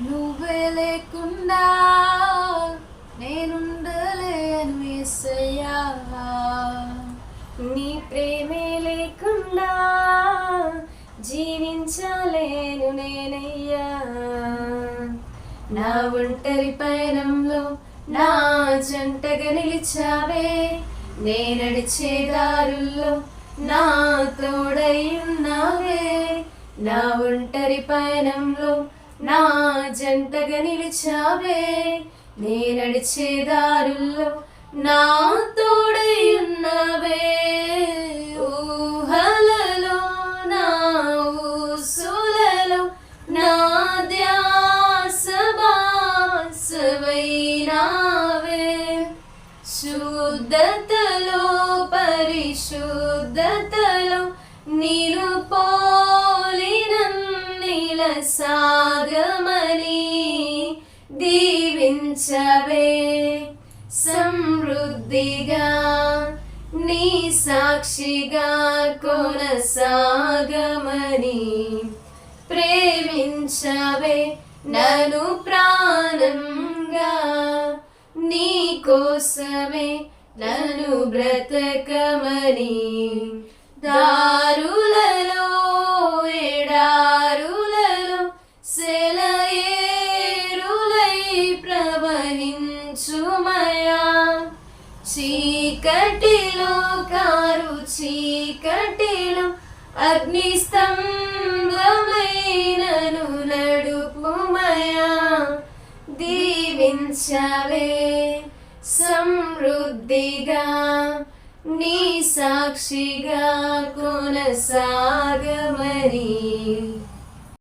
నువ్వే లేకుండా నేనుండలేను యేసయ్యా, నీ ప్రేమే లేకుండా జీవించలేను నేనయ్యా. నా ఒంటరి పయనంలో నా జంటగా నిలిచావే, నే నడిచే దారుల్లో నా తోడై ఉన్నావే. నా ఒంటరి పయనంలో నా జంటగా నిలిచావే, నే నడిచే దారుల్లో నా తోడై ఉన్నావే. ఊహలలో నా ఊసులలో నా ధ్యాస బాసవైనావే. శుద్ధతలో పరిశుద్ధతలో నీరు పోలినన్నిల సాగమని దీవించవే. సమృద్ధిగా నీ సాక్షిగా కొనసాగమని ప్రేమించవే నన్ను ప్రాణంగా. నీ కోసమే నన్ను బ్రతకమని దారులలో ఎడారులలో సెలయేరులై ప్రవహించుమయా. చీకటిలో కారు చీకటిలో అగ్నిస్తంభమైనను నడుపుమయా. దీవించవే సమృద్ధిగా నీ సాక్షిగా కొనసాగమని